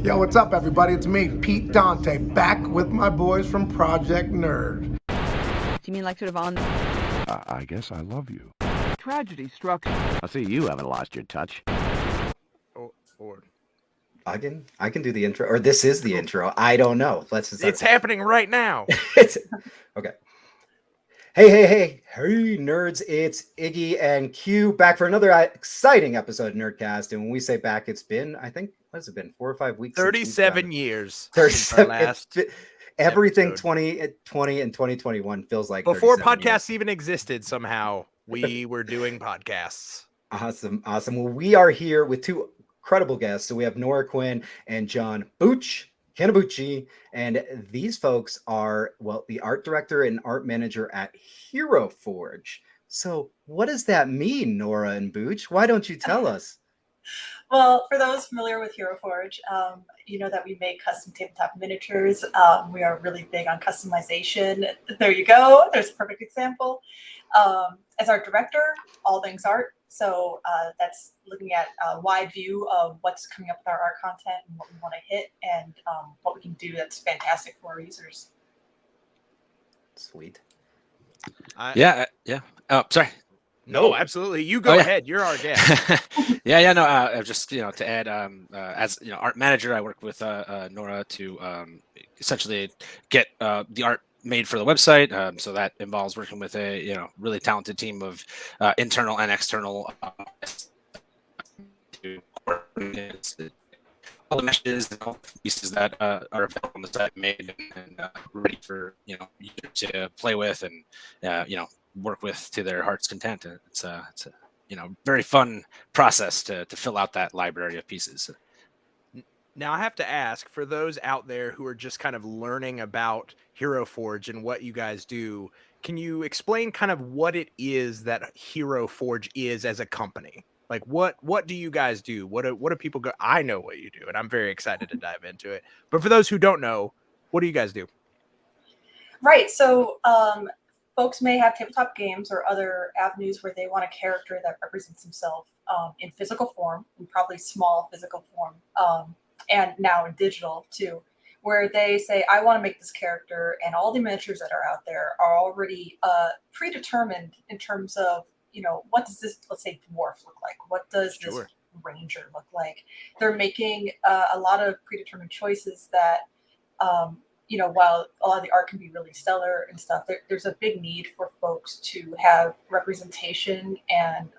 Yo, what's up, everybody? It's me, Pete Dante, back with my boys from Project Nerd. Do you mean like sort of on... I guess I love you. Tragedy struck. I see you haven't lost your touch. Or I can do the intro, or this is the intro. I don't know. Let's just. it's happening right now. It's okay. Hey, nerds! It's Iggy and Q back for another exciting episode of Nerdcast. And when we say back, it's been, I think, what has it been? 4 or 5 weeks. 37 years. 37. Last Everything episode. 2020 and 2021 feels like Before 37 podcasts years. even existed, somehow we were doing podcasts. Awesome. Well, we are here with two incredible guests. So we have Nora Quinn and John Booch. Carnabuci, and these folks are, well, the art director and art manager at Hero Forge. So what does that mean, Nora and Booch? Why don't you tell us? Well, for those familiar with Hero Forge, you know that we make custom tabletop miniatures. We are really big on customization. There you go. There's a perfect example. As art director, all things art. So that's looking at a wide view of what's coming up with our art content and what we want to hit and what we can do that's fantastic for our users. Sweet. Yeah. Oh, sorry. No, absolutely. You go ahead. You're our guest. No. Just to add, as art manager, I work with Nora to essentially get the art made for the website. So that involves working with a really talented team of internal and external to coordinate all the meshes and all the pieces that are available on the site made and ready for users to play with and work with to their heart's content. It's a very fun process to fill out that library of pieces. Now, I have to ask, for those out there who are just kind of learning about Hero Forge and what you guys do, can you explain kind of what it is that Hero Forge is as a company? Like, what do you guys do? What do people go? I know what you do, and I'm very excited to dive into it. But for those who don't know, what do you guys do? Right. So folks may have tabletop games or other avenues where they want a character that represents themselves in physical form, and probably small physical form. And now in digital too, where they say, I want to make this character, and all the miniatures that are out there are already predetermined in terms of, what does this, let's say, dwarf look like? What does this ranger look like? They're making a lot of predetermined choices that, while a lot of the art can be really stellar and stuff, there's a big need for folks to have representation and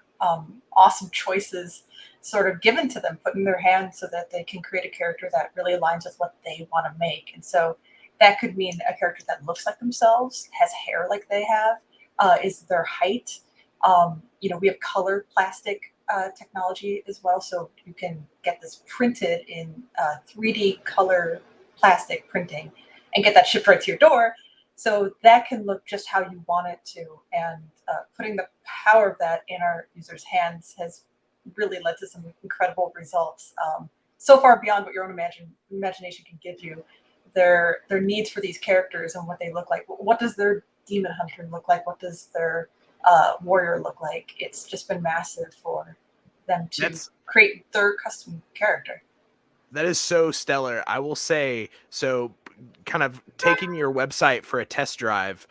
awesome choices sort of given to them, put in their hands so that they can create a character that really aligns with what they want to make. And so that could mean a character that looks like themselves, has hair like they have, is their height. We have colored plastic technology as well, so you can get this printed in 3D color plastic printing and get that shipped right to your door. So that can look just how you want it to. And putting the power of that in our users' hands has really led to some incredible results. So far beyond what your own imagination can give you. Their needs for these characters and what they look like. What does their demon hunter look like? What does their warrior look like? It's just been massive for them to create their custom character. That is so stellar. I will say, so kind of taking your website for a test drive,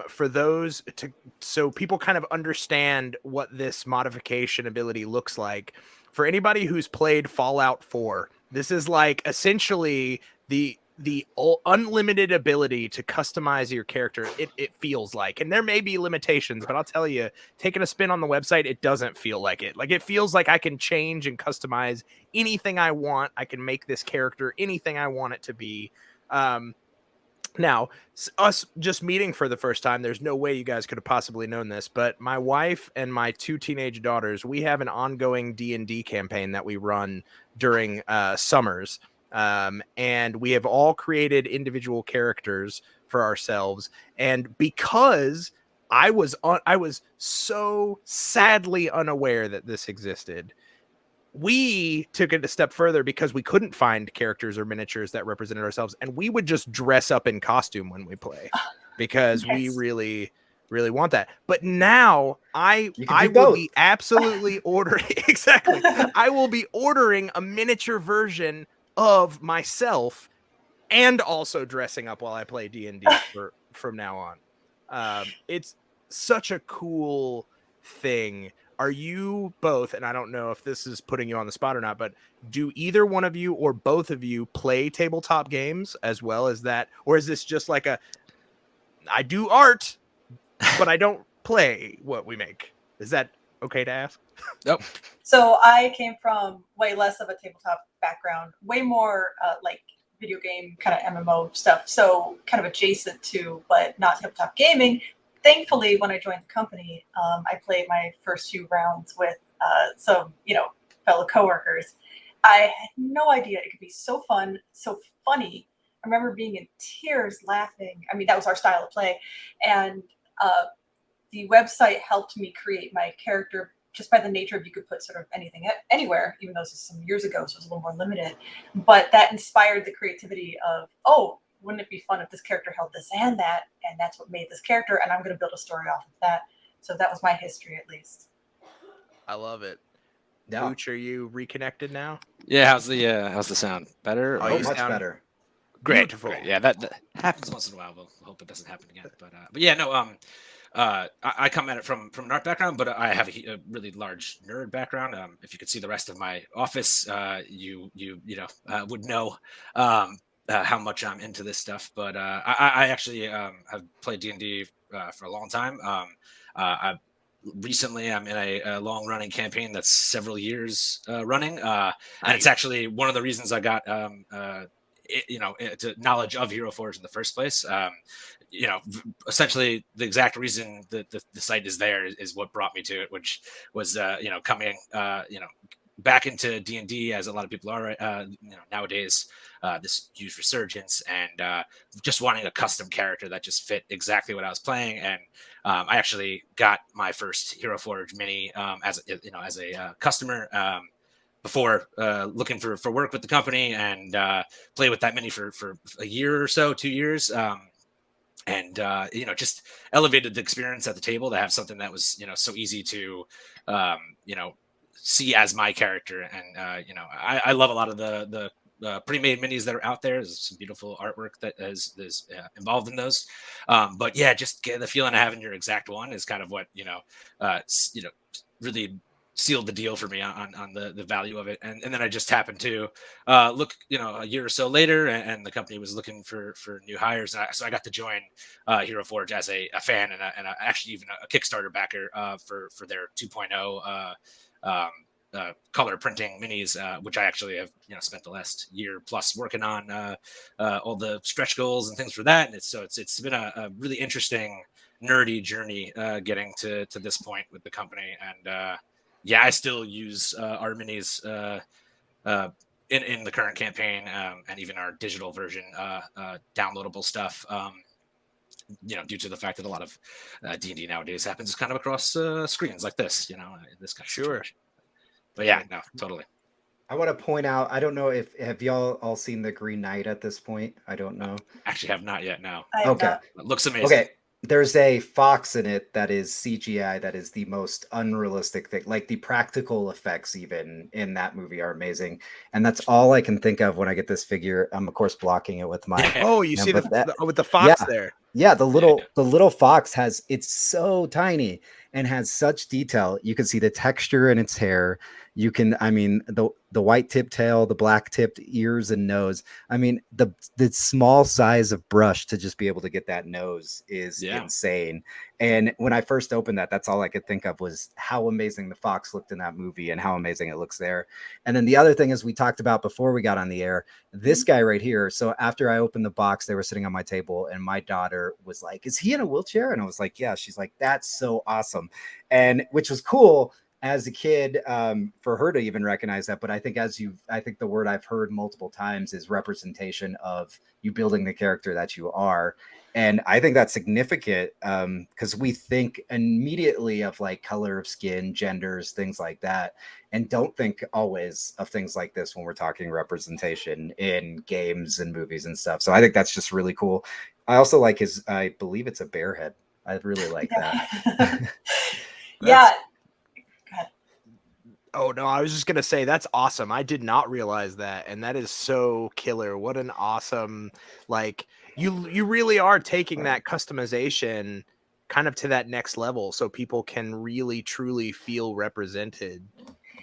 for those so people kind of understand what this modification ability looks like. For anybody who's played Fallout 4, this is like essentially the unlimited ability to customize your character. It feels like, and there may be limitations, but I'll tell you, taking a spin on the website, it doesn't feel like it. Like, it feels like I can change and customize anything I want. I can make this character anything I want it to be. Now, us just meeting for the first time, there's no way you guys could have possibly known this, but my wife and my 2 teenage daughters, we have an ongoing D&D campaign that we run during summers. And we have all created individual characters for ourselves. And because I was so sadly unaware that this existed, we took it a step further because we couldn't find characters or miniatures that represented ourselves, and we would just dress up in costume when we play because we really want that. But now I will be absolutely ordering I will be ordering a miniature version of myself and also dressing up while I play D&D from now on. It's such a cool thing. Are you both, and I don't know if this is putting you on the spot or not, but do either one of you or both of you play tabletop games as well as that? Or is this just like I do art, but I don't play what we make? Is that okay to ask? Nope. So I came from way less of a tabletop background, way more like video game kind of MMO stuff. So kind of adjacent to, but not tabletop gaming. Thankfully, when I joined the company, I played my first few rounds with some, fellow coworkers. I had no idea it could be so fun, so funny. I remember being in tears laughing. I mean, that was our style of play. And the website helped me create my character just by the nature of you could put sort of anything anywhere, even though this was some years ago, so it was a little more limited. But that inspired the creativity of, oh, wouldn't it be fun if this character held this and that, and that's what made this character, and I'm going to build a story off of that. So that was my history, at least. I love it. Yeah. Booch, are you reconnected now? Yeah, how's the sound? Better? Oh, Oh, you much sound better. Great. Great. Yeah, that happens once in a while. We'll hope it doesn't happen again. But yeah, no. I come at it from an art background, but I have a really large nerd background. If you could see the rest of my office, you would know how much I'm into this stuff. But I actually have played D&D for a long time. Recently, I'm in a long-running campaign that's several years running, and it's actually one of the reasons I got knowledge of Hero Forge in the first place. Essentially the exact reason that the site is there is what brought me to it, which was coming back into D&D, as a lot of people are nowadays, this huge resurgence, and just wanting a custom character that just fit exactly what I was playing. And I actually got my first Hero Forge mini as a customer before looking for work with the company, and play with that mini for a year or so, 2 years. And just elevated the experience at the table to have something that was so easy to see as my character. And I love a lot of the pre-made minis that are out there. There's some beautiful artwork that is involved in those. But yeah, just get the feeling of having your exact one is kind of what really sealed the deal for me on the value of it. And then I just happened to look, a year or so later, and the company was looking for new hires. And so I got to join Hero Forge as a fan and actually even a Kickstarter backer for their 2.0 color printing minis, which I actually have spent the last year plus working on all the stretch goals and things for that. And it's been a really interesting nerdy journey getting to this point with the company. And yeah, I still use our minis in the current campaign, and even our digital version downloadable stuff. Due to the fact that a lot of D&D nowadays happens kind of across screens like this, this kind of situation. But yeah, no, totally. I want to point out, I don't know have y'all all seen The Green Knight at this point? I don't know. Actually have not yet, no. Okay. It looks amazing. Okay. There's a fox in it that is CGI, that is the most unrealistic thing. Like the practical effects even in that movie are amazing. And that's all I can think of when I get this figure. I'm of course blocking it with my Oh, you see with the fox there. Yeah, the little fox it's so tiny and has such detail. You can see the texture in its hair. You can, the white tipped tail, the black tipped ears and nose. The small size of brush to just be able to get that nose is insane. And when I first opened that, that's all I could think of was how amazing the fox looked in that movie and how amazing it looks there. And then the other thing is we talked about before we got on the air, this guy right here. So after I opened the box, they were sitting on my table and my daughter was like, "Is he in a wheelchair?" And I was like, "Yeah." She's like, "That's so awesome." And which was cool as a kid, for her to even recognize that. But I think I think the word I've heard multiple times is representation of you building the character that you are. And I think that's significant because we think immediately of like color of skin, genders, things like that, and don't think always of things like this when we're talking representation in games and movies and stuff. So I think that's just really cool. I also like I believe it's a bear head. I really like that. Yeah. Oh no, I was just gonna say that's awesome. I did not realize that, and that is so killer. What an awesome, like you really are taking that customization kind of to that next level, so people can really truly feel represented,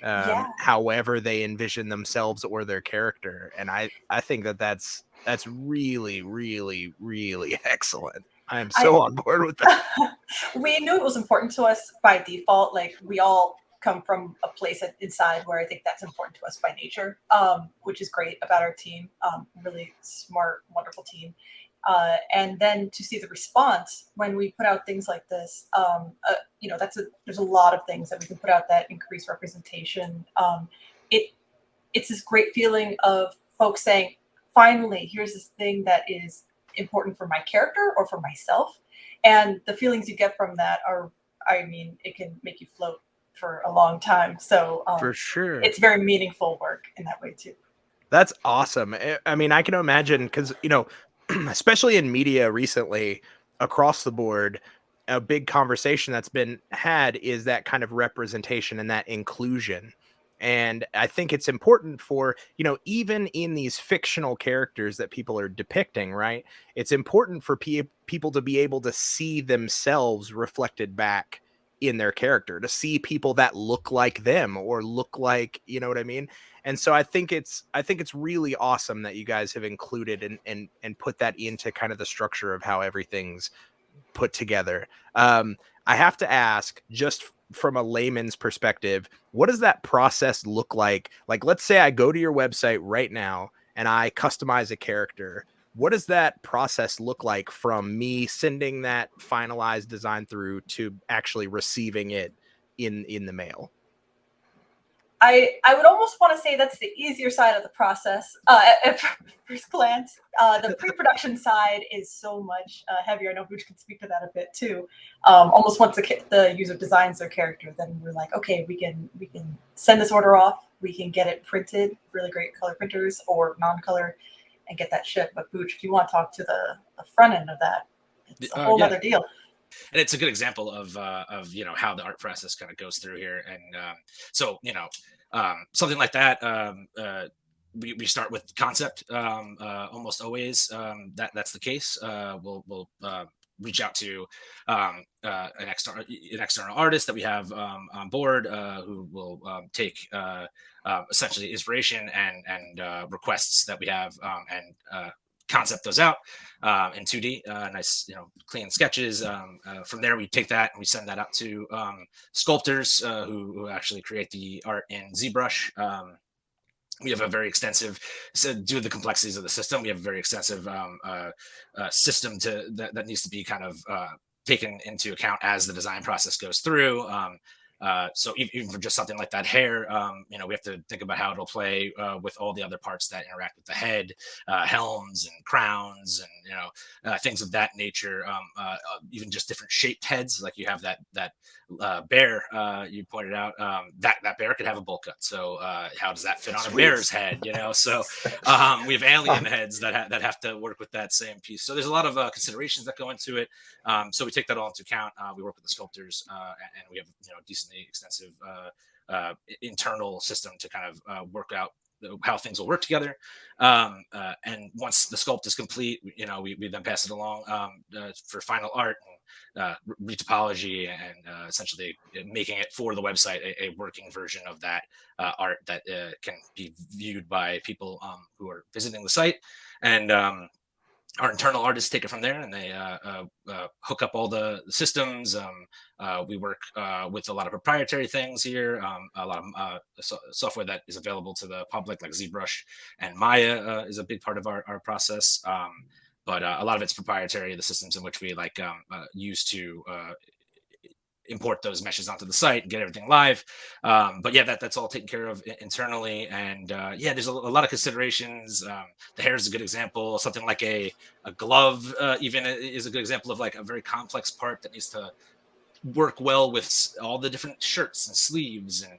Yeah. however they envision themselves or their character. And I think that that's really really really excellent. I am I so on board with that. we knew it was important to us by default. Like we all come from a place inside where I think that's important to us by nature, which is great about our team. Really smart, wonderful team. And then to see the response when we put out things like this, there's a lot of things that we can put out that increase representation. It it's this great feeling of folks saying, finally, here's this thing that is important for my character or for myself. And the feelings you get from that are, I mean, it can make you float for a long time. So For sure. it's very meaningful work in that way too. That's awesome. I mean, I can imagine because, especially in media recently across the board, a big conversation that's been had is that kind of representation and that inclusion. And I think it's important for, even in these fictional characters that people are depicting, right? It's important for people to be able to see themselves reflected back in their character, to see people that look like them or look like, you know what I mean? And so I think it's really awesome that you guys have included and put that into kind of the structure of how everything's put together. I have to ask, just from a layman's perspective, what does that process look like? Like, let's say I go to your website right now and I customize a character. What does that process look like from me sending that finalized design through to actually receiving it in the mail? I would almost want to say that's the easier side of the process at first glance. The pre-production side is so much heavier. I know Booch can speak to that a bit too. Almost once the user designs their character, then we're like, okay, we can send this order off. We can get it printed, really great color printers or non-color, and get that shipped. But Booch, if you want to talk to the front end of that, it's a whole other deal. And it's a good example of how the art process kind of goes through here. And something like that, we start with concept almost always. That's the case. We'll reach out to an external artist that we have on board who will take essentially inspiration and requests that we have and concept those out in 2D, nice, clean sketches. From there, we take that and we send that out to sculptors who actually create the art in ZBrush. We have a very extensive, so due to the complexities of the system, we have a very extensive system that needs to be kind of taken into account as the design process goes through. So even for just something like that hair, we have to think about how it'll play with all the other parts that interact with the head, helms and crowns and things of that nature. Even just different shaped heads, like you have that bear you pointed out. That bear could have a bowl cut. So how does that fit on a bear's head? So we have alien heads that have to work with that same piece. So there's a lot of considerations that go into it. So we take that all into account. We work with the sculptors, and we have decently extensive internal system to kind of work out how things will work together. And once the sculpt is complete, we then pass it along for final art and retopology and essentially making it for the website a working version of that art that can be viewed by people who are visiting the site. And our internal artists take it from there and they hook up all the systems. We work with a lot of proprietary things here, a lot of software that is available to the public, like ZBrush and Maya is a big part of our process. But a lot of it's proprietary, the systems in which we use to import those meshes onto the site and get everything live. But yeah, that's all taken care of internally. And there's a lot of considerations. The hair is a good example. Something like a glove even is a good example of like a very complex part that needs to work well with all the different shirts and sleeves. And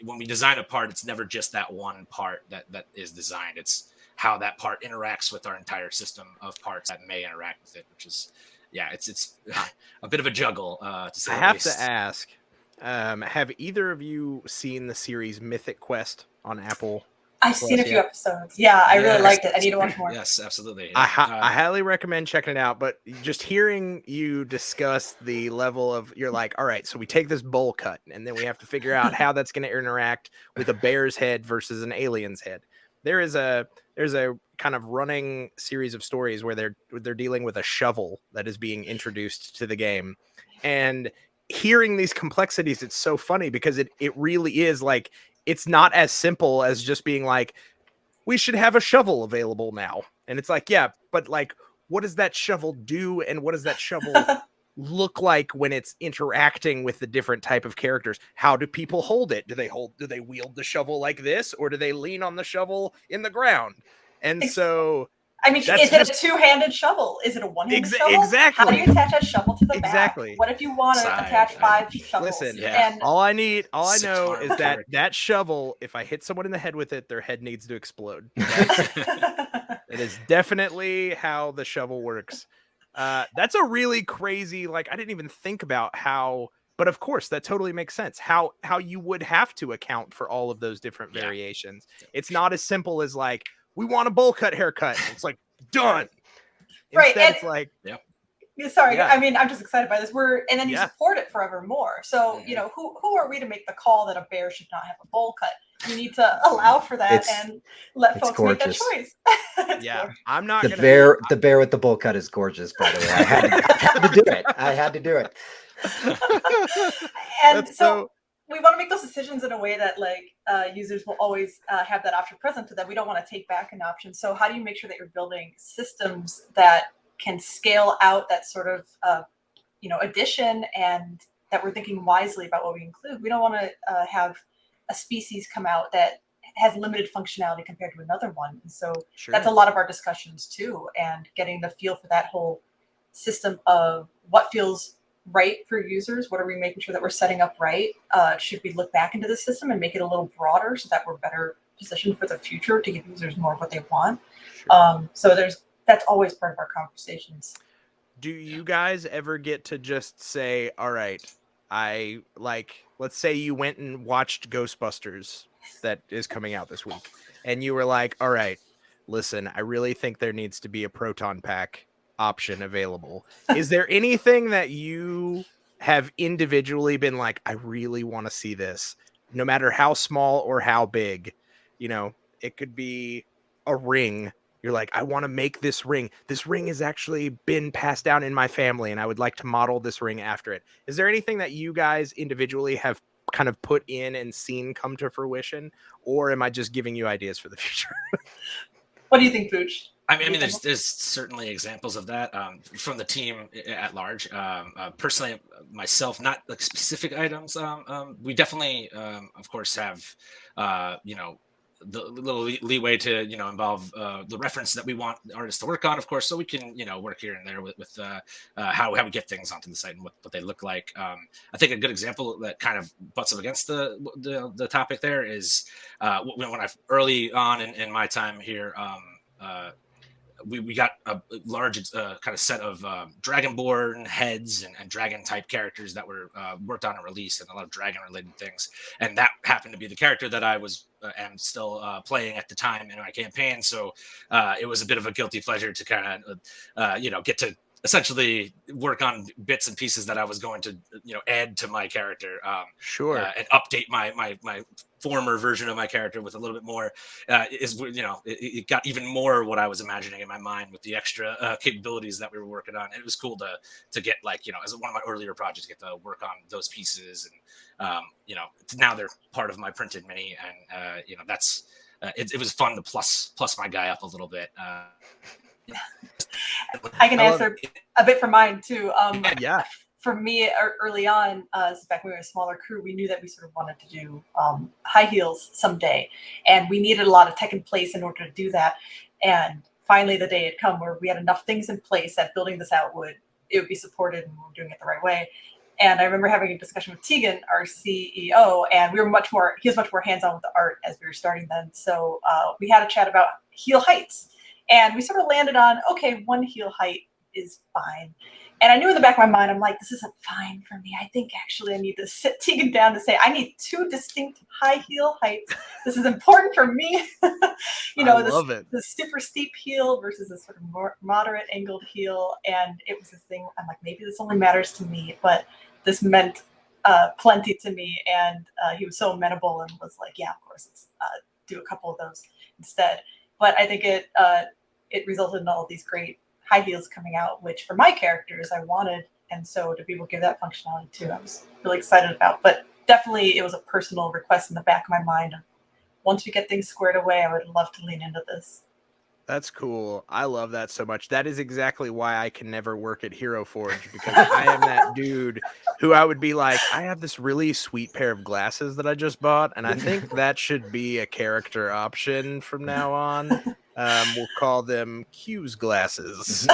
when we design a part, it's never just that one part that is designed. It's how that part interacts with our entire system of parts that may interact with it, which is it's a bit of a juggle to say I the have least. to ask, Have either of you seen the series Mythic Quest on Apple? I've seen a Plus, few yeah. episodes. Yeah, I really Yes. liked it. I need to watch more. Yes, absolutely. I Yeah. highly recommend checking it out. But just hearing you discuss the level of, you're like, all right, so we take this bowl cut, and then we have to figure out how that's going to interact with a bear's head versus an alien's head. There's a kind of running series of stories where they're dealing with a shovel that is being introduced to the game, and hearing these complexities, it's so funny because it really is like, it's not as simple as just being like, we should have a shovel available now. And it's like, yeah, but like, what does that shovel do? And what does that shovel look like when it's interacting with the different type of characters? How do people hold it? Do they wield the shovel like this, or do they lean on the shovel in the ground? And so I mean, that's is it a just- two-handed shovel? Is it a one-handed shovel? exactly. How do you attach a shovel to the Exactly. back? What if you want to Side, attach 5 shovels? Listen, Yeah. And all I know Six-armed is that character. that shovel, if I hit someone in the head with it, their head needs to explode. It is definitely how the shovel works. That's a really crazy, like, I didn't even think about how, but of course that totally makes sense. How you would have to account for all of those different Yeah. variations. It's not as simple as like, we want a bowl cut haircut. It's like, done. Right, Instead, and- it's like, sorry, Yeah. I mean, I'm just excited by this. And then you Yeah. support it forevermore. So, you know, who are we to make the call that a bear should not have a bowl cut? You need to allow for that and let it's folks make that gorgeous. choice. It's yeah, gorgeous. I'm not The gonna bear with the bowl cut is gorgeous, by the way. I had to do it. I had to do it. And That's so we want to make those decisions in a way that users will always have that option present to them. We don't want to take back an option. So how do you make sure that you're building systems that can scale out that sort of addition, and that we're thinking wisely about what we include? We don't want to have a species come out that has limited functionality compared to another one. And so Sure. that's a lot of our discussions too, and getting the feel for that whole system of what feels right for users. What are we making sure that we're setting up right? Should we look back into the system and make it a little broader so that we're better positioned for the future to give users more of what they want? Sure. So that's always part of our conversations. Do you guys ever get to just say, all right, let's say you went and watched Ghostbusters that is coming out this week, and you were like, all right, listen, I really think there needs to be a proton pack option available. Is there anything that you have individually been like, I really want to see this, no matter how small or how big? It could be a ring. You're like, I want to make this ring. This ring has actually been passed down in my family, and I would like to model this ring after it. Is there anything that you guys individually have kind of put in and seen come to fruition, or am I just giving you ideas for the future? What do you think, Booch? I mean, there's certainly examples of that from the team at large. Personally, myself, not like specific items. We definitely, of course, have the little leeway to involve the reference that we want the artists to work on, of course, so we can work here and there with how we get things onto the site and what they look like. I think a good example that kind of butts up against the topic there is when I early on in my time here. We got a large kind of set of Dragonborn heads and dragon type characters that were worked on and released, and a lot of dragon related things. And that happened to be the character that I was am still playing at the time in my campaign. So it was a bit of a guilty pleasure to kind of get to essentially work on bits and pieces that I was going to add to my character. Sure. And update my former version of my character with a little bit more. It got even more what I was imagining in my mind with the extra capabilities that we were working on. It was cool to get as one of my earlier projects, get to work on those pieces, and now they're part of my printed mini, and that's it was fun to plus my guy up a little bit. I can answer a bit for mine too. Yeah. For me, early on, back when we were a smaller crew, we knew that we sort of wanted to do high heels someday, and we needed a lot of tech in place in order to do that. And finally, the day had come where we had enough things in place that building this out would be supported, and we were doing it the right way. And I remember having a discussion with Tegan, our CEO, and he was much more hands-on with the art as we were starting then. So we had a chat about heel heights, and we sort of landed on, okay, one heel height is fine. And I knew in the back of my mind, I'm like, this isn't fine for me. I think actually I need to sit Tegan down to say, I need 2 distinct high heel heights. This is important for me. You know, the super steep heel versus a sort of more moderate angled heel. And it was this thing, I'm like, maybe this only matters to me, but this meant plenty to me. And he was so amenable and was like, yeah, of course, let's do a couple of those instead. But I think it resulted in all of these great high heels coming out, which for my characters I wanted, and so to be able to give that functionality too, I was really excited about. But definitely it was a personal request in the back of my mind. Once we get things squared away, I would love to lean into this. That's cool. I love that so much. That is exactly why I can never work at Hero Forge, because I am that dude who I would be like, I have this really sweet pair of glasses that I just bought, and I think that should be a character option from now on. We'll call them Q's glasses.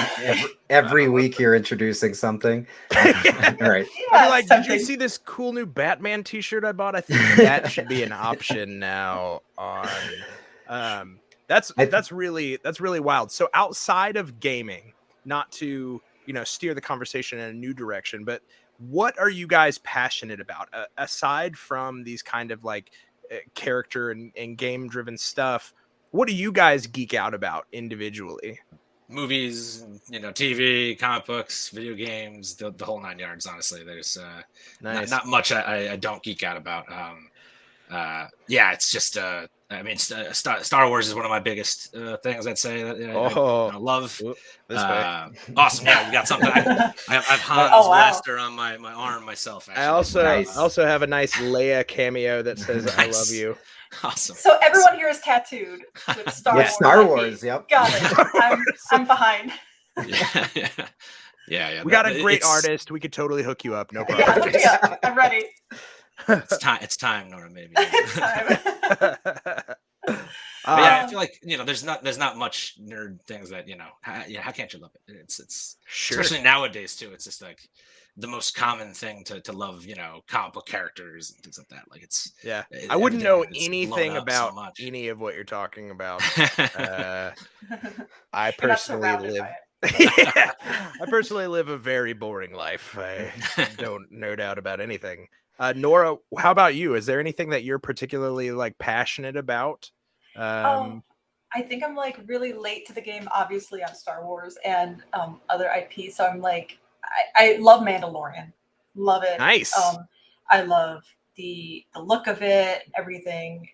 Every week you're introducing something. All right. I'll be like, did you see this cool new Batman t-shirt I bought? I think that should be an option now on that's really wild. So outside of gaming, not to, steer the conversation in a new direction, but what are you guys passionate about aside from these kind of like character and game driven stuff? What do you guys geek out about individually? Movies, TV, comic books, video games, the whole 9 yards. Honestly, there's nice. not much I don't geek out about. It's just Star Wars is one of my biggest things. I'd say that I love. Awesome, yeah, you got something. I have Han's blaster on my arm myself. Actually. I also have a nice Leia cameo that says "I love you." Awesome. So everyone here is tattooed with Star Wars. Star Wars. Yep. Got it. I'm behind. Yeah. We got a great artist. We could totally hook you up. No problem. Yeah, I'm ready. It's time, Nora. Maybe. It's time. I feel like there's not much nerd things that how can't you love it? It's sure. Especially nowadays too. It's just like the most common thing to love, comic book characters and things like that. Like I wouldn't know anything about any of what you're talking about. I personally live a very boring life. I don't nerd out about anything. Nora, how about you? Is there anything that you're particularly like passionate about? I think I'm like really late to the game, obviously on Star Wars and other IPs. So I'm like, I love Mandalorian, love it. Nice. I love the look of it, everything.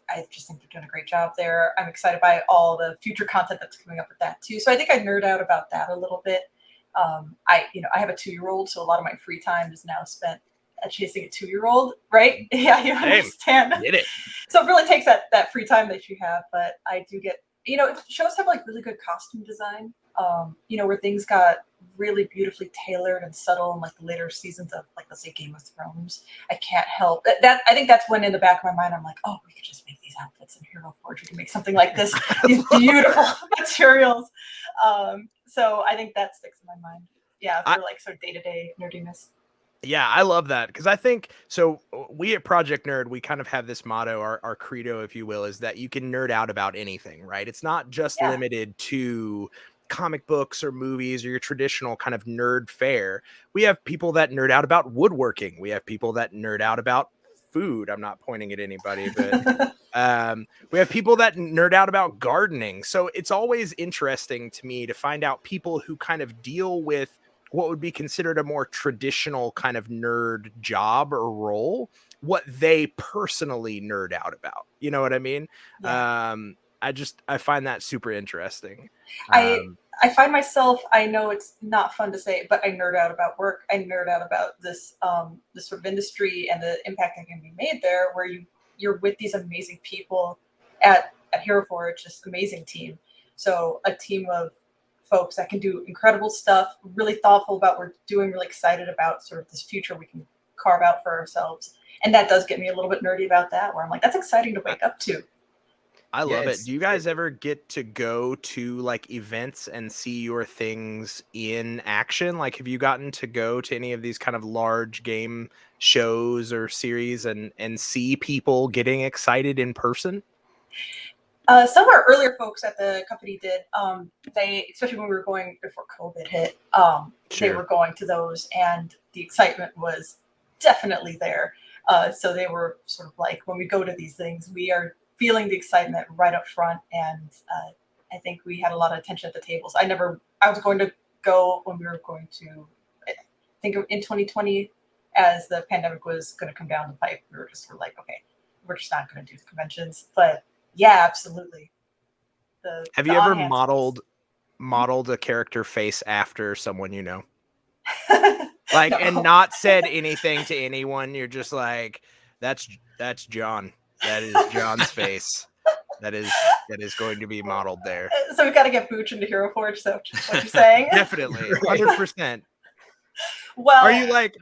I just think they're doing a great job there. I'm excited by all the future content that's coming up with that too. So I think I nerd out about that a little bit. I have a 2-year-old, so a lot of my free time is now spent chasing a 2-year-old, right? Yeah, you understand. Get it. So it really takes that free time that you have, but I do get, shows have like really good costume design, where things got really beautifully tailored and subtle in like the later seasons of like, let's say Game of Thrones. I can't help that. I think that's when in the back of my mind, I'm like, oh, we could just make these outfits in Hero Forge. We can make something like this, these beautiful materials. So I think that sticks in my mind. Yeah, for like sort of day-to-day nerdiness. Yeah, I love that because I think so. We at Project Nerd, we kind of have this motto, our credo, if you will, is that you can nerd out about anything, right? It's not just limited to comic books or movies or your traditional kind of nerd fare. We have people that nerd out about woodworking. We have people that nerd out about food. I'm not pointing at anybody, but we have people that nerd out about gardening. So it's always interesting to me to find out people who kind of deal with what would be considered a more traditional kind of nerd job or role, what they personally nerd out about. You know what I mean? Yeah. I find that super interesting. I find myself, I know it's not fun to say, but I nerd out about work. I nerd out about this sort of industry and the impact that can be made there, where you're with these amazing people at Hero Forge, this amazing team. So a team of folks that can do incredible stuff, really thoughtful about what we're doing, really excited about sort of this future we can carve out for ourselves. And that does get me a little bit nerdy about that, where I'm like, that's exciting to wake up to. I love it. Do you guys ever get to go to like events and see your things in action? Like, have you gotten to go to any of these kind of large game shows or series and see people getting excited in person? Some of our earlier folks at the company did. They, especially when we were going before COVID hit, they were going to those, and the excitement was definitely there. So they were sort of like, when we go to these things, we are feeling the excitement right up front, and I think we had a lot of attention at the tables. I was going to go when we were going to, I think in 2020, as the pandemic was going to come down the pipe, we were just sort of like, okay, we're just not going to do the conventions. But yeah, absolutely. Have you ever modeled a character face after someone you know? Like, No. and not said anything to anyone? You're just like, that's John. That is John's face. That is going to be modeled there. So we've got to get Booch into Hero Forge. So what you're saying? Definitely, 100%. Well, Are you like?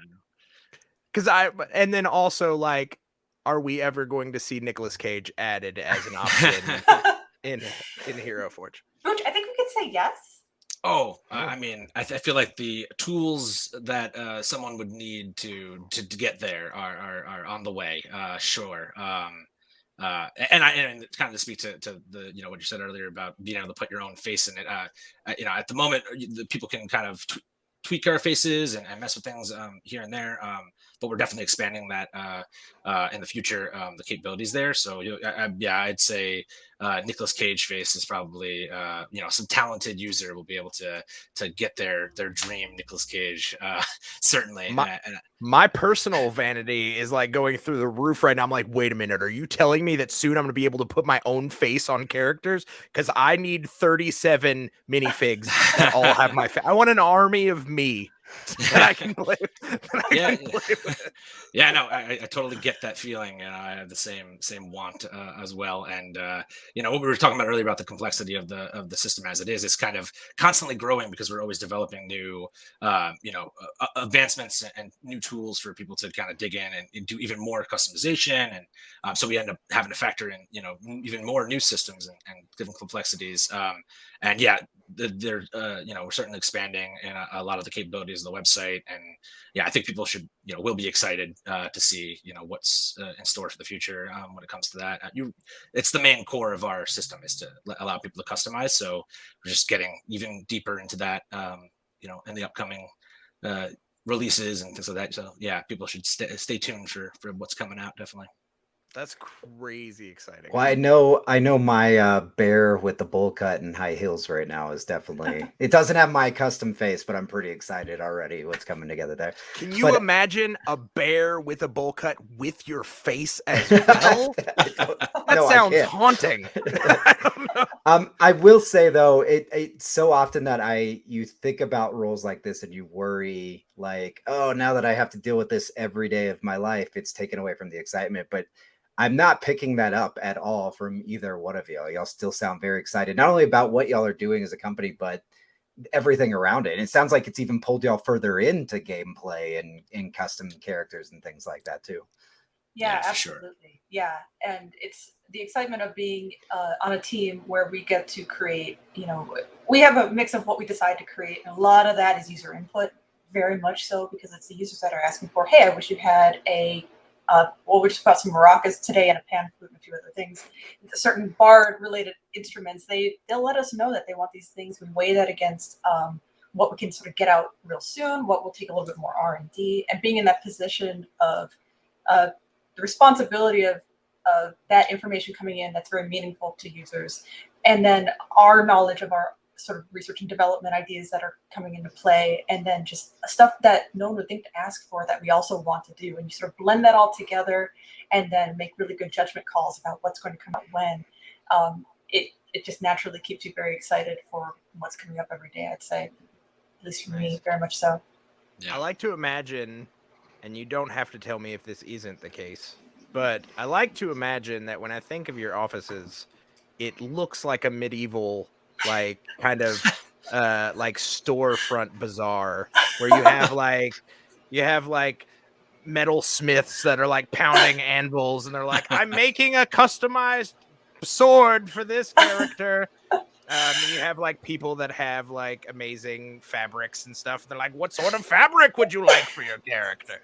And then also like, are we ever going to see Nicolas Cage added as an option in Hero Forge? Booch, I think we could say yes. I mean, I feel like the tools that someone would need to get there are on the way. Sure. And kind of to speak to the what you said earlier about being able to put your own face in it. At the moment, the people can kind of tweak our faces and mess with things here and there. But we're definitely expanding that in the future, the capabilities there. So I'd say Nicolas Cage face is probably some talented user will be able to get their dream Nicolas Cage certainly. My personal vanity is like going through the roof right now. I'm like, wait a minute, are you telling me that soon I'm going to be able to put my own face on characters? Because I need 37 minifigs that all have my face. I want an army of me that I can play with. Yeah, no, I totally get that feeling, and I have the same want as well. And what we were talking about earlier about the complexity of the system as it is, it's kind of constantly growing because we're always developing new advancements and new tools for people to kind of dig in and do even more customization, and so we end up having to factor in even more new systems and different complexities. And yeah, they're we're certainly expanding in a lot of the capabilities of the website, and yeah, I think people will be excited to see what's in store for the future when it comes to that. It's the main core of our system is to allow people to customize. So we're just getting even deeper into that, in the upcoming releases and things like that. So yeah, people should stay tuned for what's coming out. Definitely. That's crazy exciting. Well, I know my bear with the bowl cut and high heels right now is definitely. It doesn't have my custom face, but I'm pretty excited already. What's coming together there? Can you imagine a bear with a bowl cut with your face as well? That sounds haunting. I don't know. I will say though, it's so often that you think about roles like this and you worry like, oh, now that I have to deal with this every day of my life, it's taken away from the excitement. But I'm not picking that up at all from either one of y'all. Y'all still sound very excited, not only about what y'all are doing as a company, but everything around it. And it sounds like it's even pulled y'all further into gameplay and in custom characters and things like that too. Yeah, absolutely. Sure. Yeah. And it's the excitement of being on a team where we get to create, we have a mix of what we decide to create. And a lot of that is user input, very much so, because it's the users that are asking for, hey, I wish you had we just got some maracas today and a pan flute and a few other things. Certain bard-related instruments, they'll let us know that they want these things. We weigh that against what we can sort of get out real soon, what will take a little bit more R&D, and being in that position of the responsibility of that information coming in that's very meaningful to users, and then our knowledge of our sort of research and development ideas that are coming into play, and then just stuff that no one would think to ask for that we also want to do. And you sort of blend that all together and then make really good judgment calls about what's going to come out when. It just naturally keeps you very excited for what's coming up every day, I'd say. At least for me, very much so. Yeah. I like to imagine, and you don't have to tell me if this isn't the case, but I like to imagine that when I think of your offices, it looks like a medieval like kind of like storefront bazaar where you have like metal smiths that are like pounding anvils and they're like, I'm making a customized sword for this character. And you have like people that have like amazing fabrics and stuff. They're like, "What sort of fabric would you like for your character?"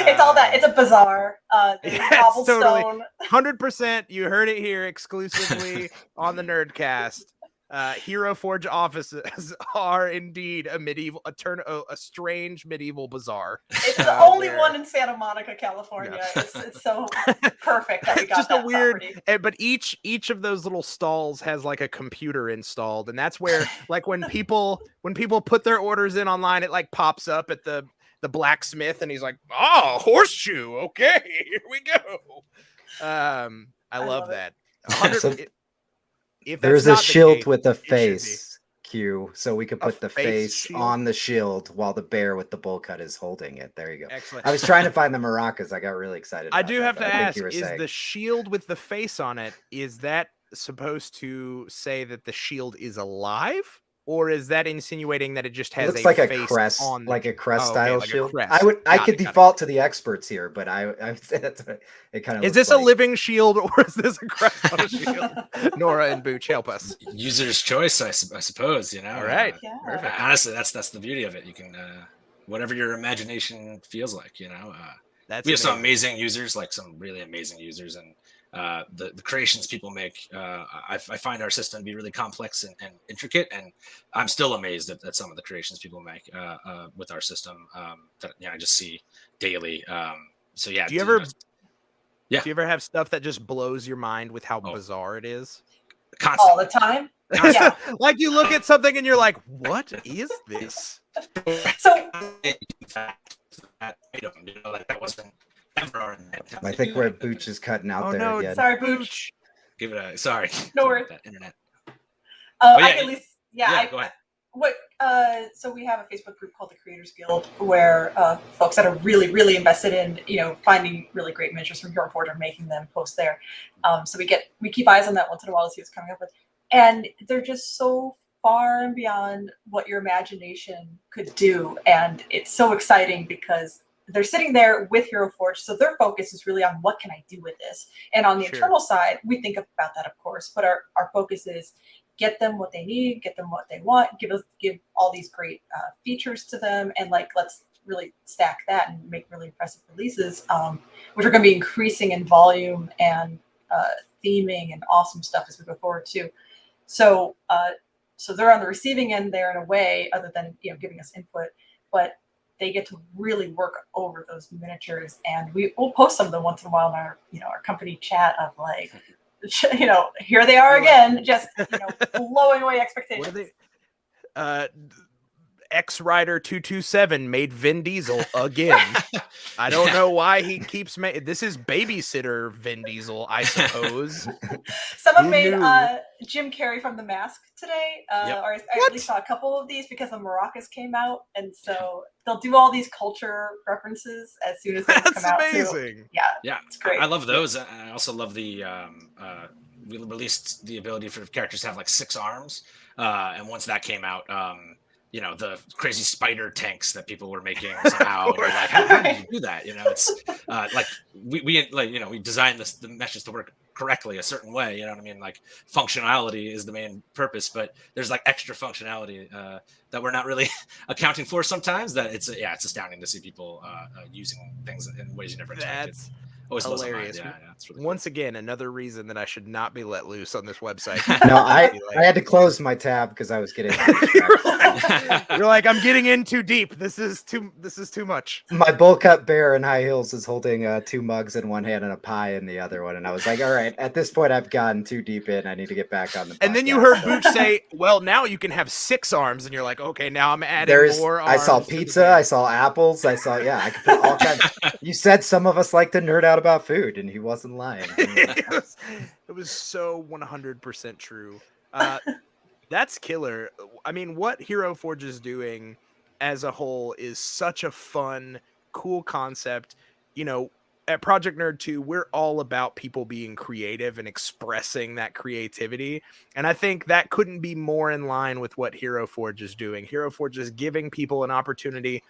It's all that. It's a bazaar. There's cobblestone. Totally 100%. You heard it here exclusively on the Nerdcast. Hero Forge offices are indeed a strange medieval bazaar. It's the only one in Santa Monica, California. Yeah. It's so perfect that we got Just that a weird, property. but each of those little stalls has like a computer installed, and that's where like when people put their orders in online, it like pops up at the blacksmith, and he's like, "Oh, horseshoe, okay, here we go." I love that. So there's If that's a not the shield case, with a it should be. face, Q, so we could A put the face face shield? on the shield while the bear with the bowl cut is holding it. There you go. Excellent. I was trying to find the maracas. I got really excited. I about do that, have but to I think ask: you were is saying- the shield with the face on it, is that supposed to say that the shield is alive, or is that insinuating that it just It has looks a like a face crest, on the like a crest Oh, okay, style like a shield. crest. I Got could it, got it. default to the experts here, but I would say that's what it kind of. Is this a living shield, or is this a crest on a shield? Nora and Booch, help us. User's choice, I suppose. You know. All right. Yeah. Perfect. Honestly, that's the beauty of it. You can whatever your imagination feels like. You know. That's We have some amazing. amazing users, like some really amazing users, and the creations people make. I find our system to be really complex and intricate, and I'm still amazed at some of the creations people make with our system that I just see daily. So yeah, Do you ever? Yeah. Do you ever have stuff that just blows your mind with how Oh. bizarre it is? All constantly. the time. Yeah. Like you look at something and you're like, "What is this?" So That item, like that wasn't ever in that. I think where Booch is cutting out Oh, there no, again. sorry, Booch. Give it a sorry. No Sorry worries. about that internet. I yeah, can at least Yeah, go ahead. what so we have a Facebook group called the Creators Guild where folks that are really invested in finding really great miniatures from Hero Forge and making them post there. So we keep eyes on that once in a while to see what's coming up with, and they're just so far and beyond what your imagination could do, and it's so exciting because they're sitting there with Hero Forge, so their focus is really on what can I do with this. And on the Sure. internal side, we think about that, of course, but our focus is get them what they need, get them what they want, give all these great features to them, and let's really stack that and make really impressive releases, which are going to be increasing in volume and theming and awesome stuff as we go forward too. So so they're on the receiving end there in a way, other than giving us input, but they get to really work over those miniatures, and we'll post some of them once in a while in our our company chat of like. Here they are again, just blowing away expectations. What are they? X Rider 227 made Vin Diesel again. I don't know why he keeps making. This is babysitter Vin Diesel, I suppose. Someone Who made knew? Jim Carrey from The Mask today, Yep. or I What? at least saw a couple of these because the maracas came out, and so they'll do all these culture references as soon as they That's come out. Too. amazing. Yeah, Yeah, it's great. I love those. I also love the we released the ability for characters to have like 6 arms, and once that came out, the crazy spider tanks that people were making somehow. And you're like, how did you do that? It's like we designed the meshes to work correctly a certain way. You know what I mean? Like functionality is the main purpose, but there's like extra functionality that we're not really accounting for sometimes. That it's astounding to see people using things in ways you never expected. That's Always blows my mind. hilarious. Yeah, it's really Once again, another reason that I should not be let loose on this website. No, I Be had to close my tab because I was getting You're like, I'm getting in too deep. This is too much. my bowl cut bear in high heels is holding 2 mugs in one hand and a pie in the other one, and I was like, all right, at this point I've gotten too deep in. I need to get back on the. And then you podcast. heard Booch say, "Well, now you can have 6 arms," and you're like, "Okay, now I'm adding more arms." I saw to the pizza, bear." I saw apples, I could put all kinds. You said some of us like to nerd out about food, and he wasn't lying. It was so 100% true. That's killer. I mean, what Hero Forge is doing as a whole is such a fun, cool concept. At Project Nerd 2, we're all about people being creative and expressing that creativity. And I think that couldn't be more in line with what Hero Forge is doing. Hero Forge is giving people an opportunity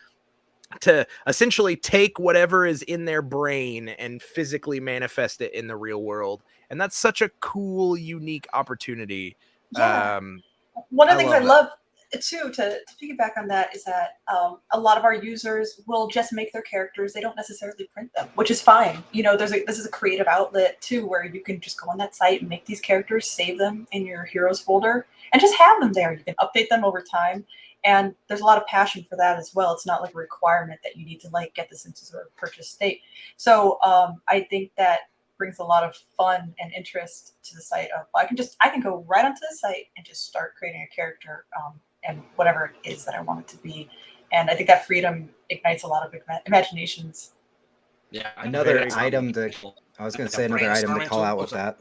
to essentially take whatever is in their brain and physically manifest it in the real world. And that's such a cool, unique opportunity. Yeah. One of the things I love that. love too, to piggyback on that, is that a lot of our users will just make their characters. They don't necessarily print them, which is fine. You know, this is a creative outlet too, where you can just go on that site and make these characters, save them in your heroes folder, and just have them there. You can update them over time. And there's a lot of passion for that as well. It's not like a requirement that you need to like get this into sort of purchase state. So I think that brings a lot of fun and interest to the site. Of I can go right onto the site and just start creating a character and whatever it is that I want it to be. And I think that freedom ignites a lot of imaginations. Yeah. Another item to, I was going to say another item to call out with that.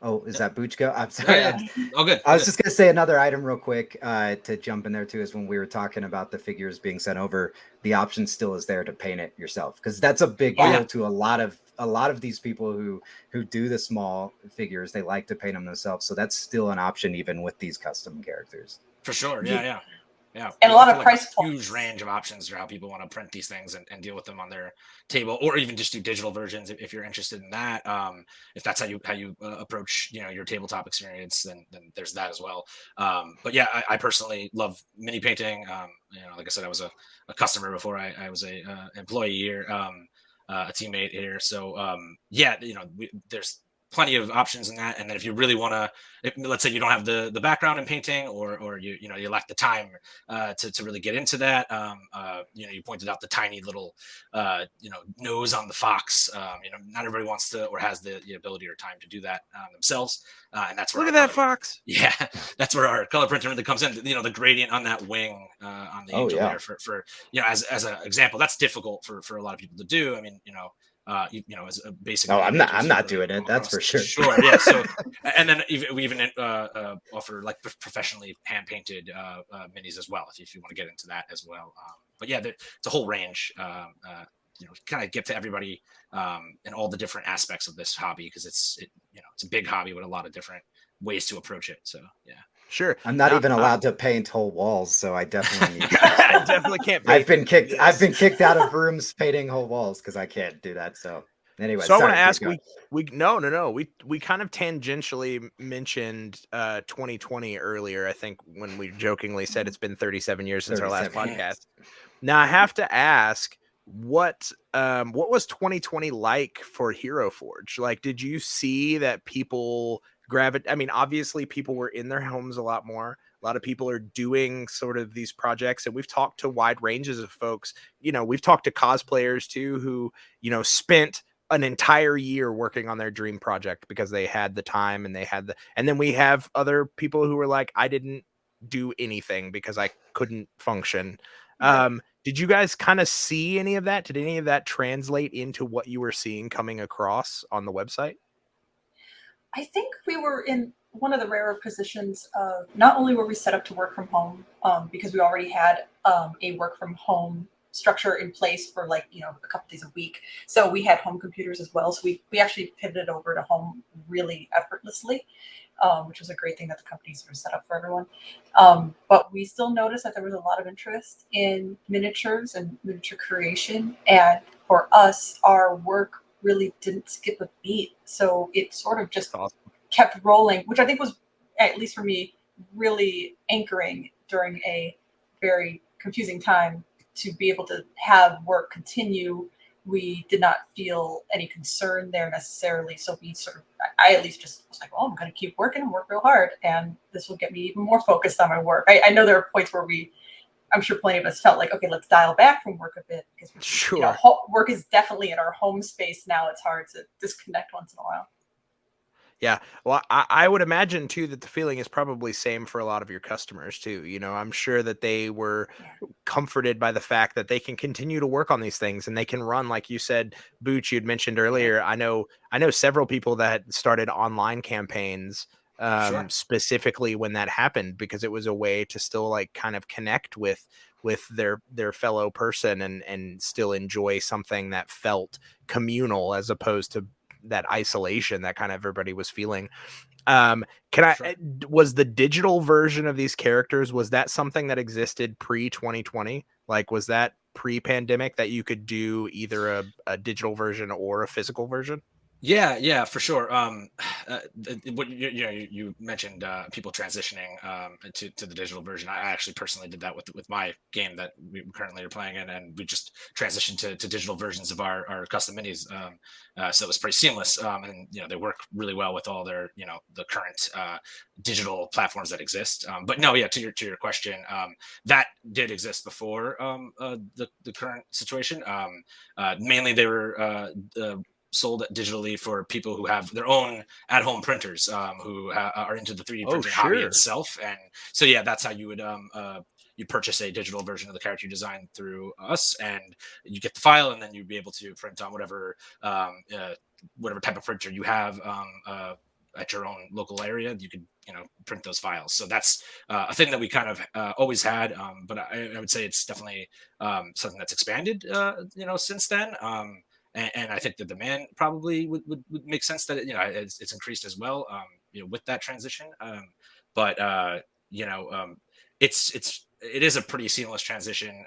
Oh, is that Booch go? I'm sorry. Oh, good. I was just going to say another item real quick to jump in there too, is when we were talking about the figures being sent over, the option still is there to paint it yourself, because that's a big deal to a lot of these people who do the small figures. They like to paint them themselves, so that's still an option even with these custom characters. For sure. Yeah. And a lot of price huge points. range of options for how people want to print these things and deal with them on their table, or even just do digital versions if you're interested in that. If that's how you approach your tabletop experience, then there's that as well. But yeah, I personally love mini painting. Like I said, I was a customer before I was a employee here, a teammate here. So there's plenty of options in that. And then if you really want to, let's say you don't have the background in painting, or you lack the time to really get into that. You pointed out the tiny little nose on the fox. Not everybody wants to or has the ability or time to do that themselves. And that's where Look at that fox. Yeah, that's where our color printer really comes in. The gradient on that wing on the angel there for as an example, that's difficult for a lot of people to do. I mean, as a basic. Oh, I'm not doing it. That's for sure. Sure, yeah. So, and then we even offer like professionally hand painted minis as well, if you want to get into that as well. But yeah, it's a whole range. Kind of get to everybody and all the different aspects of this hobby, because it's a big hobby with a lot of different ways to approach it. So yeah. Sure. I'm not even allowed to paint whole walls, so I definitely need I definitely can't paint. I've been kicked out of rooms painting whole walls because I can't do that. So anyway, so I want to ask, we kind of tangentially mentioned 2020 earlier. I think when we jokingly said it's been 37 years since our last podcast. Now I have to ask, what was 2020 like for Hero Forge? Like, did you see that people I mean, obviously people were in their homes a lot more. A lot of people are doing sort of these projects, and we've talked to wide ranges of folks. We've talked to cosplayers too, who, spent an entire year working on their dream project because they had the time and and then we have other people who were like, I didn't do anything because I couldn't function. Did you guys kind of see any of that? Did any of that translate into what you were seeing coming across on the website? I think we were in one of the rarer positions of, not only were we set up to work from home, because we already had a work from home structure in place for a couple days a week. So we had home computers as well. So we actually pivoted over to home really effortlessly, which was a great thing that the company sort of set up for everyone. But we still noticed that there was a lot of interest in miniatures and miniature creation. And for us, our work really didn't skip a beat. So it sort of just kept rolling, which I think was, at least for me, really anchoring during a very confusing time, to be able to have work continue. We did not feel any concern there necessarily. So I at least just was like, well, I'm going to keep working and work real hard, and this will get me even more focused on my work. I know there are points where I'm sure plenty of us felt like, okay, let's dial back from work a bit, because work is definitely in our home space now. It's hard to disconnect once in a while. Yeah. Well, I would imagine too that the feeling is probably same for a lot of your customers too. I'm sure that they were comforted by the fact that they can continue to work on these things, and they can run, like you said, Booch, you'd mentioned earlier. I know several people that started online campaigns specifically when that happened, because it was a way to still like kind of connect with their fellow person and still enjoy something that felt communal, as opposed to that isolation that kind of everybody was feeling. Was the digital version of these characters, was that something that existed pre-2020? Like, was that pre-pandemic that you could do either a digital version or a physical version? Yeah, for sure. What you mentioned people transitioning to the digital version. I actually personally did that with my game that we currently are playing in, and we just transitioned to digital versions of our custom minis. So it was pretty seamless, and they work really well with all their the current digital platforms that exist. But no, yeah, to your question, that did exist before the current situation. Mainly they were sold digitally for people who have their own at-home printers, who are into the 3D printing hobby itself. And so, yeah, that's how you would you purchase a digital version of the character you design through us, and you get the file, and then you'd be able to print on whatever type of printer you have at your own local area. You could print those files. So that's a thing that we kind of always had, but I would say it's definitely something that's expanded since then. And I think the demand probably would make sense that it's increased as well, with that transition. But it is a pretty seamless transition.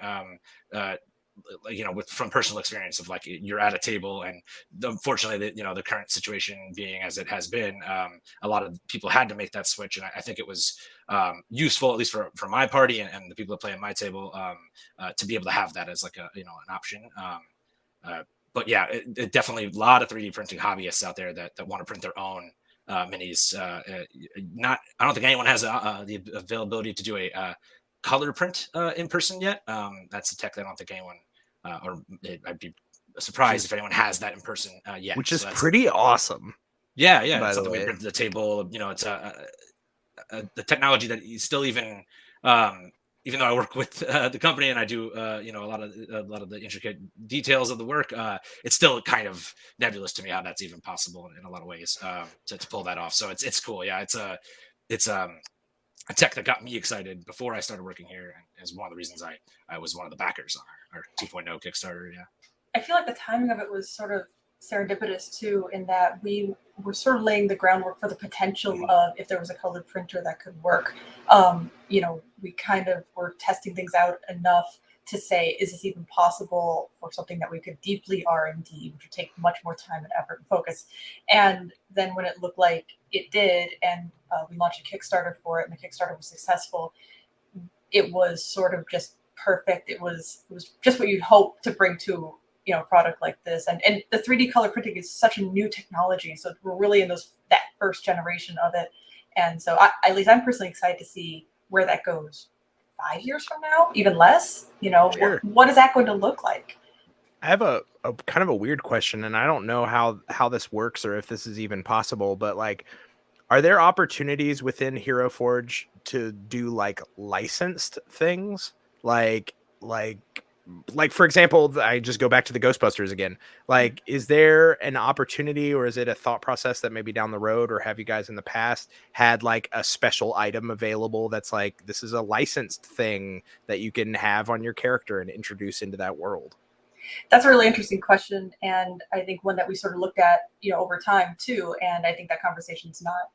From personal experience of like you're at a table, and unfortunately, the current situation being as it has been, a lot of people had to make that switch, and I think it was useful, at least for my party and the people that play at my table, to be able to have that as like an option. But yeah, it definitely a lot of 3D printing hobbyists out there that want to print their own minis. I don't think anyone has the availability to do a color print in person yet. That's a tech that I don't think anyone, I'd be surprised if anyone has that in person yet. Which is pretty awesome. Yeah. It's something we bring to the table. It's the technology that is still even though I work with the company and I do, a lot of the intricate details of the work, it's still kind of nebulous to me how that's even possible in a lot of ways to pull that off. So it's cool. Yeah, it's a tech that got me excited before I started working here, and is one of the reasons I was one of the backers on our 2.0 Kickstarter. Yeah, I feel like the timing of it was sort of serendipitous too, in that we were sort of laying the groundwork for the potential of if there was a colored printer that could work. We kind of were testing things out enough to say, is this even possible for something that we could deeply R&D, which would take much more time and effort and focus. And then when it looked like it did, and we launched a Kickstarter for it, and the Kickstarter was successful, it was sort of just perfect. It was just what you'd hope to bring to a product like this. And the 3D color printing is such a new technology, so we're really in that first generation of it. And so at least I'm personally excited to see where that goes 5 years from now, even less. Sure. What is that going to look like? I have a kind of a weird question, and I don't know how this works or if this is even possible, but like, are there opportunities within Hero Forge to do like licensed things? Like for example, I just go back to the Ghostbusters again. Like, is there an opportunity, or is it a thought process that maybe down the road, or have you guys in the past had like a special item available that's like, this is a licensed thing that you can have on your character and introduce into that world? That's a really interesting question, and I think one that we sort of looked at, over time too. And I think that conversation's not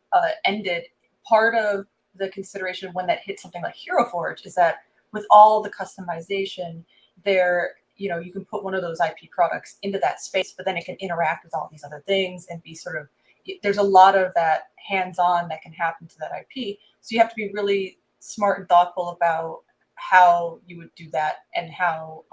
ended. Part of the consideration when that hits something like Hero Forge is that with all the customization, there, you can put one of those IP products into that space, but then it can interact with all these other things and be sort of, there's a lot of that hands-on that can happen to that IP. So you have to be really smart and thoughtful about how you would do that, and how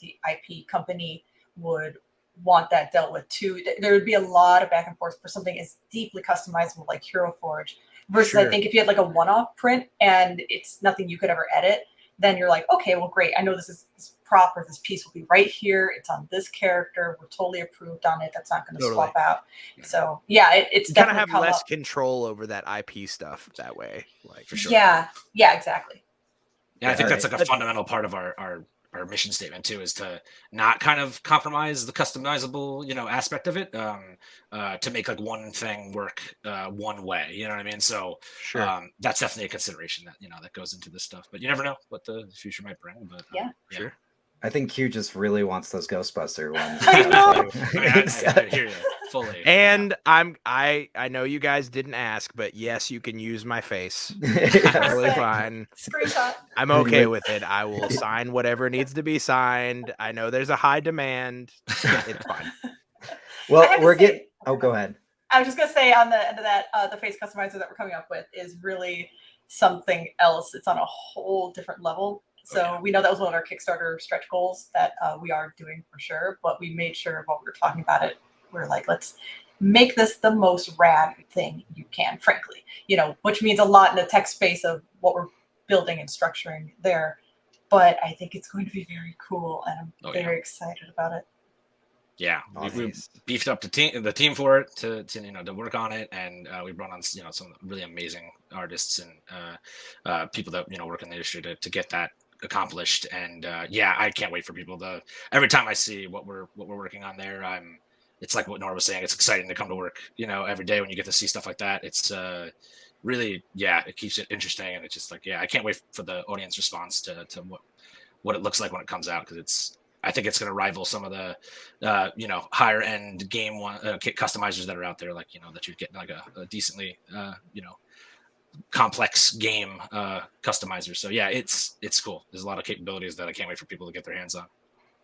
the IP company would want that dealt with too. There would be a lot of back and forth for something as deeply customizable like Hero Forge versus Sure. I think if you had like a one-off print and it's nothing you could ever edit, then you're like, okay, well, great. I know this prop or this piece will be right here. It's on this character. We're totally approved on it. That's not going to swap out. So yeah, it's You kind of definitely have less control over that IP stuff that way, like, for sure. Yeah, exactly. Yeah, I think that's like a fundamental part of our mission statement too, is to not kind of compromise the customizable, aspect of it, to make like one thing work one way. You know what I mean? So Sure. That's definitely a consideration that that goes into this stuff. But you never know what the future might bring. But yeah, sure. I think Q just really wants those Ghostbuster ones. I know. I hear you fully. And I know you guys didn't ask, but yes, you can use my face. Totally fine. Screenshot. I'm okay with it. I will sign whatever needs to be signed. I know there's a high demand. It's fine. Well, we're getting. Oh, go ahead. I was just gonna say on the end of that, the face customizer that we're coming up with is really something else. It's on a whole different level. So we know that was one of our Kickstarter stretch goals that we are doing for sure. But we made sure while we were talking about it, we're like, let's make this the most rad thing you can, frankly. Which means a lot in the tech space of what we're building and structuring there. But I think it's going to be very cool, and I'm very excited about it. Yeah, Awesome. we beefed up the team for it to work on it, and we brought on some really amazing artists and people that work in the industry to get that accomplished. And I can't wait for people to. Every time I see what we're working on there, it's like what Nora was saying. It's exciting to come to work, every day when you get to see stuff like that. It's really, it keeps it interesting, and it's just like, I can't wait for the audience response to what it looks like when it comes out, because I think it's going to rival some of the, higher end game customizers that are out there, like, that you're getting like a decently, complex game customizer. So it's cool. There's a lot of capabilities that I can't wait for people to get their hands on.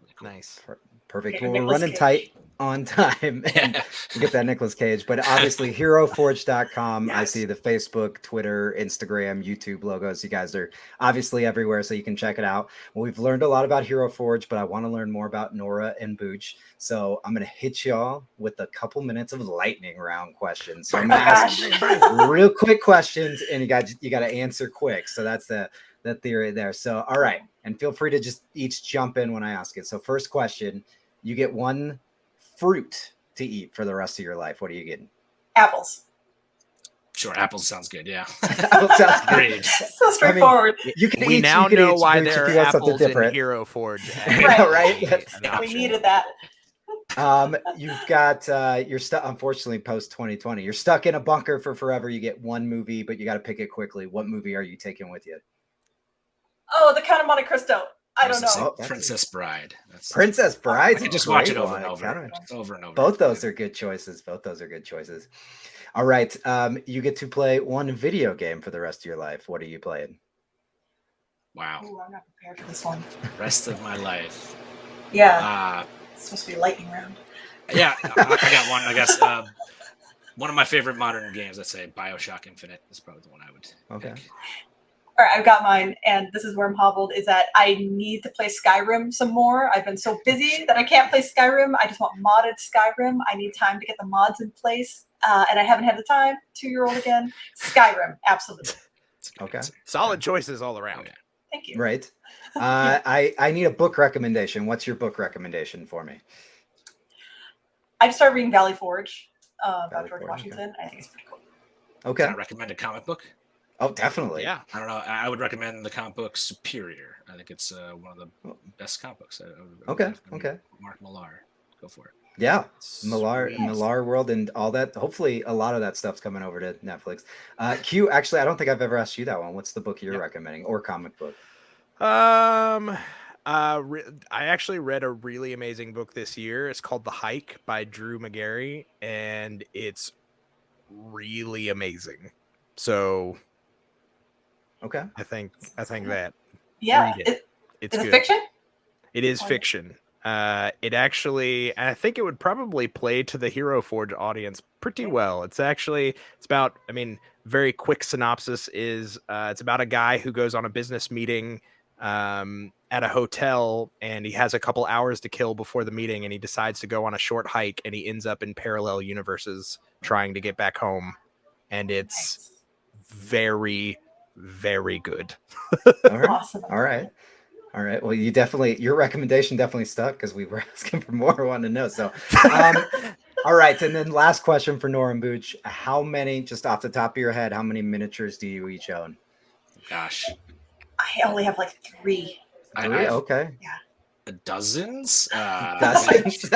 Really cool. Nice. Perfect. Okay, Well, we're Nicolas running Cage. tight on time and we'll get that Nicolas Cage, but obviously heroforge.com. I see the Facebook, Twitter, Instagram, YouTube logos. You guys are obviously everywhere, so you can check it out. Well, we've learned a lot about Hero Forge, but I want to learn more about Nora and Booch. So I'm going to hit y'all with a couple minutes of lightning round questions. So I'm going to ask real quick questions, and you got to answer quick. So that's the theory there. So, all right. And feel free to just each jump in when I ask it. So first question, you get one fruit to eat for the rest of your life. What are you getting? Apples. Sure, apples sounds good. Yeah. Apples sounds good. So straightforward. You can We eat, now you can know eat why fruits if there you are want something apples in different. Hero Forge. Right? We needed that. You've got you're stuck, unfortunately, post 2020. You're stuck in a bunker for forever. You get one movie, but you got to pick it quickly. What movie are you taking with you? Oh, The Count of Monte Cristo. I don't know. Princess Bride. Princess Bride. I can just watch it over and over. Over and over. Both those are good choices. All right. You get to play one video game for the rest of your life. What are you playing? Wow. Ooh, I'm not prepared for this one. Rest of my life. Yeah. It's supposed to be a lightning round. Yeah, I got one. I guess one of my favorite modern games. Let's say BioShock Infinite is probably the one I would pick. All right, I've got mine, and this is where I'm hobbled, is that I need to play Skyrim some more. I've been so busy that I can't play Skyrim. I just want modded Skyrim. I need time to get the mods in place, and I haven't had the time. 2-year-old again. Skyrim, absolutely. Okay. Solid choices all around. Thank you. Right. I need a book recommendation. What's your book recommendation for me? I just started reading Valley Forge about Valley George Forge, Washington. I think it's pretty cool. Okay. Can I recommend a comic book? Oh, definitely. Yeah. I don't know. I would recommend the comic book Superior. I think it's one of the best comic books. Okay. Mark Millar. Go for it. Yeah, Millar World and all that. Hopefully, a lot of that stuff's coming over to Netflix. Q, actually, I don't think I've ever asked you that one. What's the book you're recommending, or comic book? I actually read a really amazing book this year. It's called The Hike by Drew McGarry, and it's really amazing. So, okay, I think that. Yeah, it's is good. it fiction? It is fiction. It actually, I think it would probably play to the Hero Forge audience pretty well. It's about, very quick synopsis is, it's about a guy who goes on a business meeting at a hotel, and he has a couple hours to kill before the meeting, and he decides to go on a short hike, and he ends up in parallel universes trying to get back home. And it's very, very good. All right. Awesome. All right. Well, your recommendation definitely stuck because we were asking for more. I want to know. So, all right. And then last question for Nora and Booch. How many, just off the top of your head, how many miniatures do you each own? Gosh. I only have like 3. Okay. Yeah. Dozens. Dozens.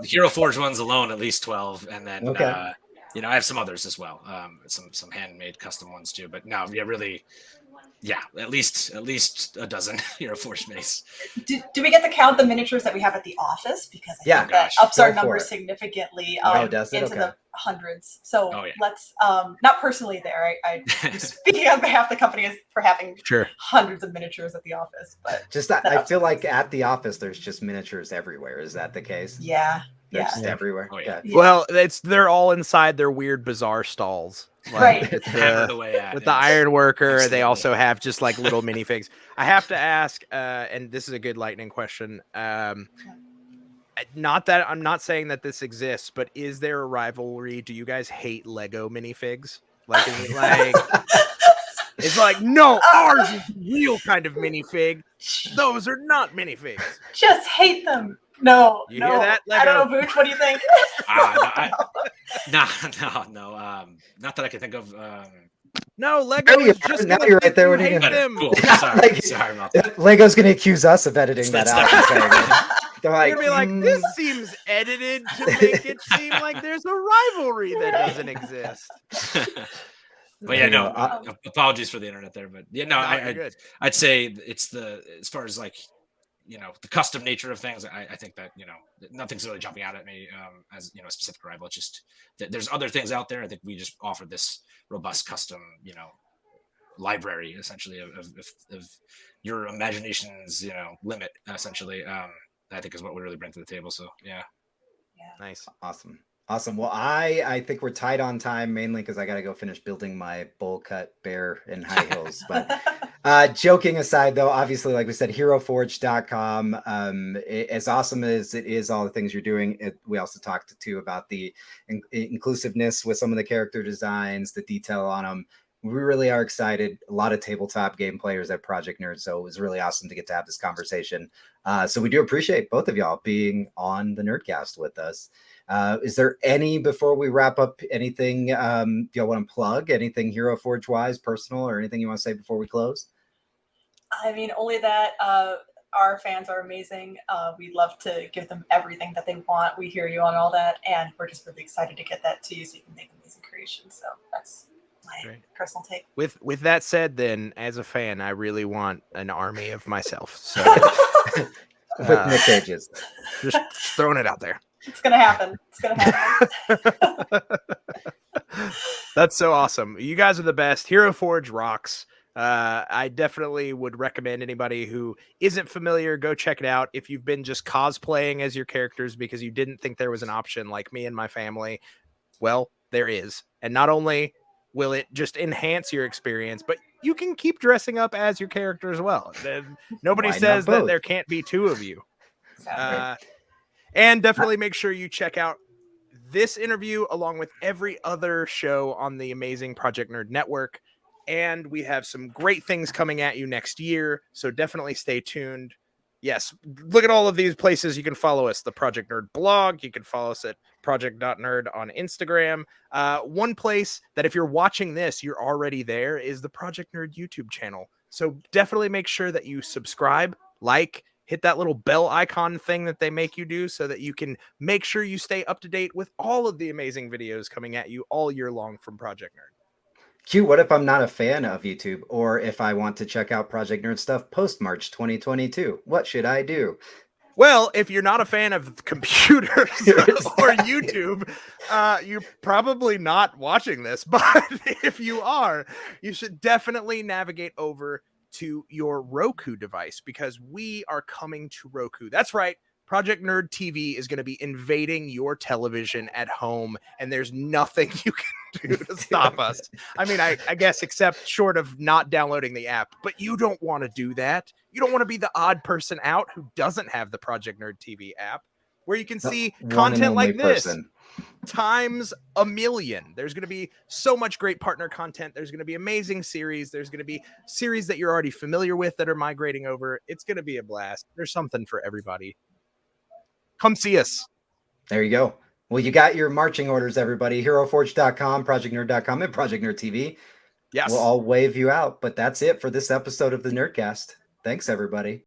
Hero Forge ones alone, at least 12. And then, okay. I have some others as well. Some handmade custom ones too. But no, really... Yeah, at least a dozen Hero Forge minis. Do we get to count the miniatures that we have at the office? Because I think that ups our numbers significantly into the hundreds. So let's not personally there. I'm speaking on behalf of the company for having hundreds of miniatures at the office. But I feel like at the office there's just miniatures everywhere. Is that the case? Yeah. They're Yeah. just everywhere. Oh, yeah. Yeah. Well, they're all inside their weird, bizarre stalls. Right. With Hammer the, the way out. with the yes. iron worker, they Absolutely. also have just like little minifigs. I have to ask, and this is a good lightning question. Not that I'm not saying that this exists, but is there a rivalry? Do you guys hate Lego minifigs? Like, is it like it's like no, ours is the real kind of minifig. Those are not minifigs. Just hate them. No, You no. hear that, I don't Lego? know, Booch. What do you think? No, not that I can think of. No, Lego There you is are. just Now gonna you're think right there. you What are you hate gonna- them. Cool. Sorry, Like- sorry about that. Lego's going to accuse us of editing that That's out. and saying it. They're like, You're gonna be like, "Mm." this seems edited to make it seem like there's a rivalry that doesn't exist. But yeah, no. Um, Apologies for the internet there, but yeah, no. No, you're good. I'd say it's as far as like the custom nature of things. I think that nothing's really jumping out at me as a specific rival. It's just that there's other things out there. I think we just offer this robust custom library essentially of your imagination's limit essentially. I think is what we really bring to the table. So yeah. Nice. Awesome. Well, I think we're tight on time mainly because I got to go finish building my bowl cut bear in high heels. But joking aside, though, obviously, like we said, heroforge.com, as awesome as it is, all the things you're doing, we also talked too about the inclusiveness with some of the character designs, the detail on them. We really are excited. A lot of tabletop game players at Project Nerd, so it was really awesome to get to have this conversation. So we do appreciate both of y'all being on the Nerdcast with us. Is there before we wrap up, anything y'all want to plug? Anything Hero Forge wise, personal, or anything you want to say before we close? I mean, only that our fans are amazing. We'd love to give them everything that they want. We hear you on all that, and we're just really excited to get that to you so you can make amazing creations. So that's my personal take. With that said, then as a fan, I really want an army of myself. So With Nick Cage's. just throwing it out there. It's gonna happen. It's gonna happen. That's so awesome. You guys are the best. Hero Forge rocks. I definitely would recommend anybody who isn't familiar, go check it out. If you've been just cosplaying as your characters because you didn't think there was an option like me and my family, well, there is. And not only will it just enhance your experience, but you can keep dressing up as your character as well. Nobody Why not says that both? there can't be two of you. Exactly. And definitely make sure you check out this interview along with every other show on the amazing Project Nerd Network. And we have some great things coming at you next year. So definitely stay tuned. Yes, look at all of these places. You can follow us, the Project Nerd blog. You can follow us at project.nerd on Instagram. One place that if you're watching this, you're already there is the Project Nerd YouTube channel. So definitely make sure that you subscribe, hit that little bell icon thing that they make you do so that you can make sure you stay up to date with all of the amazing videos coming at you all year long from Project Nerd. Q, what if I'm not a fan of YouTube, or if I want to check out Project Nerd stuff post March 2022? What should I do? Well, if you're not a fan of computers or YouTube, you're probably not watching this. But if you are, you should definitely navigate over to your Roku device because we are coming to Roku. That's right. Project Nerd TV is going to be invading your television at home, and there's nothing you can do to stop us. I mean, I guess except short of not downloading the app, but you don't want to do that. You don't want to be the odd person out who doesn't have the Project Nerd TV app where you can see One and content like only this person. times a million. There's going to be so much great partner content. There's going to be amazing series. There's going to be series that you're already familiar with that are migrating over. It's going to be a blast. There's something for everybody. Come see us. There you go. Well, you got your marching orders, everybody. HeroForge.com, ProjectNerd.com, and Project Nerd TV. Yes. We'll all wave you out. But that's it for this episode of the Nerdcast. Thanks, everybody.